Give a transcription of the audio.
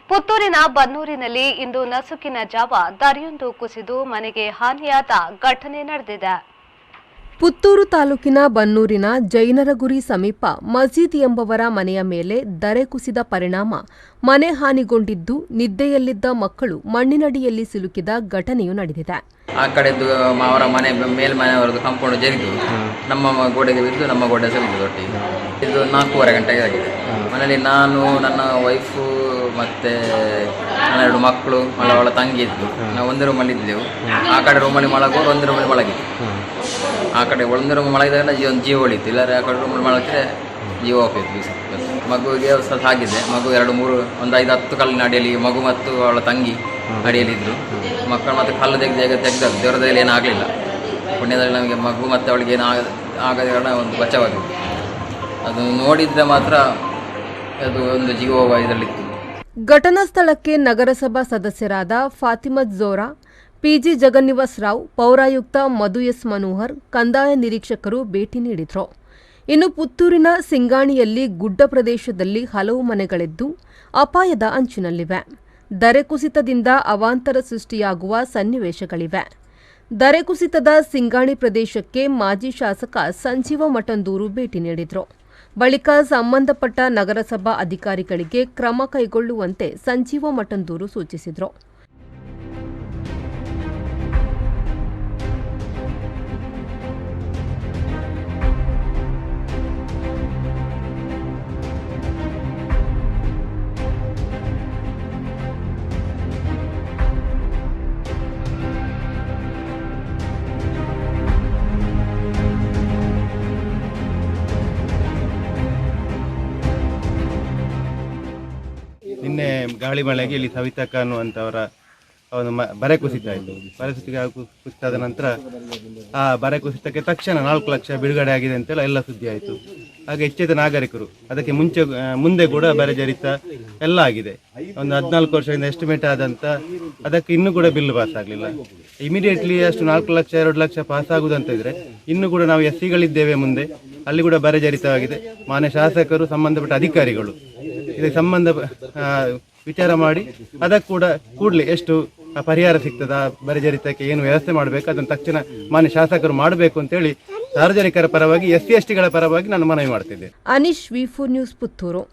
ಪುತ್ತೂರಿನ ಬನ್ನೂರಿನಲ್ಲಿ ಇಂದು ನಸುಕಿನ ಜಾವ ದಾರಿಯೊಂದು ಕುಸಿದು ಮನೆಗೆ ಹಾನಿಯಾದ ಘಟನೆ ನಡೆದಿದೆ. ಪುತ್ತೂರು ತಾಲೂಕಿನ ಬನ್ನೂರಿನ ಜೈನರಗುರಿ ಸಮೀಪ ಮಜೀದ್ ಎಂಬವರ ಮನೆಯ ಮೇಲೆ ದರೆ ಕುಸಿದ ಪರಿಣಾಮ ಮನೆ ಹಾನಿಗೊಂಡಿದ್ದು, ನಿದ್ದೆಯಲ್ಲಿದ್ದ ಮಕ್ಕಳು ಮಣ್ಣಿನಡಿಯಲ್ಲಿ ಸಿಲುಕಿದ ಘಟನೆಯು ನಡೆದಿದೆ. ಆ ಕಡೆದು ಅವರ ಮನೆ ಮೇಲ್ಮನೆಯವರದ್ದು ಕಾಂಪೌಂಡ್ ಜರಿದು ನಮ್ಮ ಗೋಡೆಗೆ ಬಿದ್ದು ನಮ್ಮ ಗೋಡೆ ಸಹ ಬಿದ್ದು ಒಟ್ಟಿಗೆ. ಇದು 4:15 ಗಂಟೆಗೆ ಆಗಿದೆ. ಮನೆಯಲ್ಲಿ ನಾನು, ನನ್ನ ವೈಫು ಮತ್ತು ನನ್ನ 2 ಮಕ್ಕಳು, ಅವಳ ತಂಗಿ ಇದ್ದು. ನಾವು ಒಂದೇ ರೂಮಲ್ಲಿ ಇದ್ದೆವು. ಆ ಕಡೆ ರೂಮಲ್ಲಿ ಮಲಗುವಾಗ ಒಂದು ರೂಮಲ್ಲಿ ಮಲಗಿದ್ದು. ಆ ಕಡೆ ಒಂದು ರೂಮ್ ಮಲಗಿದಾಗ ಒಂದು ಜೀವ ಉಳಿತು, ಇಲ್ಲಾರೆ ಆ ಕಡೆ ರೂಮಲ್ಲಿ ಮಲಗಿದ್ರೆ ಜೀವ ಹೋಗ್ತಿತ್ತು. ಮಗುವಿಗೆ ಸ್ವಲ್ಪ ಆಗಿದೆ. ಮಗು 1 5-10 ಕಲ್ಲಿನ ಅಡಿಯಲ್ಲಿ ಮಗು ಮತ್ತು ಅವಳ ತಂಗಿ ಅಡಿಯಲ್ಲಿದ್ದರು. ಮಕ್ಕಳು ಮತ್ತು ಕಲ್ಲು ತೆಗೆದಾಗ ದೇವರದಲ್ಲಿ ಏನೂ ಆಗಲಿಲ್ಲ. ಪುಣ್ಯದಲ್ಲಿ ನಮಗೆ ಮಗು ಮತ್ತು ಅವಳಿಗೆ ಏನು ಆಗದ ಕಾರಣ ಒಂದು ಬಚಾವಾಗಿದೆ. ಅದು ನೋಡಿದರೆ ಮಾತ್ರ ಅದು ಒಂದು ಜೀವ ಹೋಗುವ ಇದರಲ್ಲಿತ್ತು. ಘಟನಾ ಸ್ಥಳಕ್ಕೆ ನಗರಸಭಾ ಸದಸ್ಯರಾದ ಫಾತಿಮತ್ ಝೋರಾ, ಪಿಜಿ ಜಗನ್ನಿವಾಸ್ ರಾವ್, ಪೌರಾಯುಕ್ತ ಮಧು ಎಸ್ ಮನೋಹರ್, ಕಂದಾಯ ನಿರೀಕ್ಷಕರು ಭೇಟಿ ನೀಡಿದರು. ಇನ್ನು ಪುತ್ತೂರಿನ ಸಿಂಗಾಣಿಯಲ್ಲಿ ಗುಡ್ಡ ಪ್ರದೇಶದಲ್ಲಿ ಹಲವು ಮನೆಗಳಿದ್ದು ಅಪಾಯದ ಅಂಚಿನಲ್ಲಿವೆ. ದರೆ ಕುಸಿತದಿಂದ ಅವಾಂತರ ಸೃಷ್ಟಿಯಾಗುವ ಸನ್ನಿವೇಶಗಳಿವೆ. ದರೆ ಕುಸಿತದ ಸಿಂಗಾಣಿ ಪ್ರದೇಶಕ್ಕೆ ಮಾಜಿ ಶಾಸಕ ಸಂಜೀವ ಮಠಂದೂರು ಭೇಟಿ ನೀಡಿದರು. ಬಳಿಕ ಸಂಬಂಧಪಟ್ಟ ನಗರಸಭಾ ಅಧಿಕಾರಿಗಳಿಗೆ ಕ್ರಮ ಕೈಗೊಳ್ಳುವಂತೆ ಸಂಜೀವ ಮಠಂದೂರು ಸೂಚಿಸಿದರು. ನಿನ್ನೆ ಗಾಳಿ ಮಳೆಗೆ ಇಲ್ಲಿ ಸವಿತಕ್ಕ ಅನ್ನುವಂಥವರ ಒಂದು ಬರೆ ಕುಸಿತ ಆಯಿತು. ಬರೆ ಕುಸಿತಾದ ನಂತರ ಆ ಬರೆ ಕುಸಿತಕ್ಕೆ ತಕ್ಷಣ 4 ಲಕ್ಷ ಬಿಡುಗಡೆ ಆಗಿದೆ ಅಂತೆಲ್ಲ ಎಲ್ಲ ಸುದ್ದಿ ಆಯಿತು. ಹಾಗೆ ಎಚ್ಚೆತ್ತ ನಾಗರಿಕರು ಅದಕ್ಕೆ ಮುಂದೆ ಕೂಡ ಬರೆ ಜರಿತ ಎಲ್ಲ ಆಗಿದೆ. ಒಂದು 14 ವರ್ಷದಿಂದ ಎಸ್ಟಿಮೇಟ್ ಆದಂಥ ಅದಕ್ಕೆ ಇನ್ನೂ ಕೂಡ ಬಿಲ್ ಪಾಸ್ ಆಗಲಿಲ್ಲ. ಇಮಿಡಿಯೇಟ್ಲಿ ಅಷ್ಟು 4 ಲಕ್ಷ 2 ಲಕ್ಷ ಪಾಸ್ ಆಗುವುದಂತ ಇದ್ರೆ ಇನ್ನೂ ಕೂಡ ನಾವು ಎಸ್ಸಿಗಳಿದ್ದೇವೆ ಮುಂದೆ, ಅಲ್ಲಿ ಕೂಡ ಬರೆ ಜರಿತವಾಗಿದೆ. ಮಾನ್ಯ ಶಾಸಕರು, ಸಂಬಂಧಪಟ್ಟ ಅಧಿಕಾರಿಗಳು ಇದಕ್ಕೆ ಸಂಬಂಧ ವಿಚಾರ ಮಾಡಿ ಅದಕ್ಕೆ ಕೂಡ ಕೂಡಲೇ ಎಷ್ಟು ಪರಿಹಾರ ಸಿಗ್ತದ, ಬರೆ ಜರಿತಕ್ಕೆ ಏನು ವ್ಯವಸ್ಥೆ ಮಾಡಬೇಕು ಅದನ್ನು ತಕ್ಷಣ ಮಾನ್ಯ ಶಾಸಕರು ಮಾಡಬೇಕು ಅಂತೇಳಿ ಸಾರ್ವಜನಿಕರ ಪರವಾಗಿ, SC ST ಗಳ ಪರವಾಗಿ ನಾನು ಮನವಿ ಮಾಡ್ತಿದ್ದೆ. Anish, V4 news, Puttur.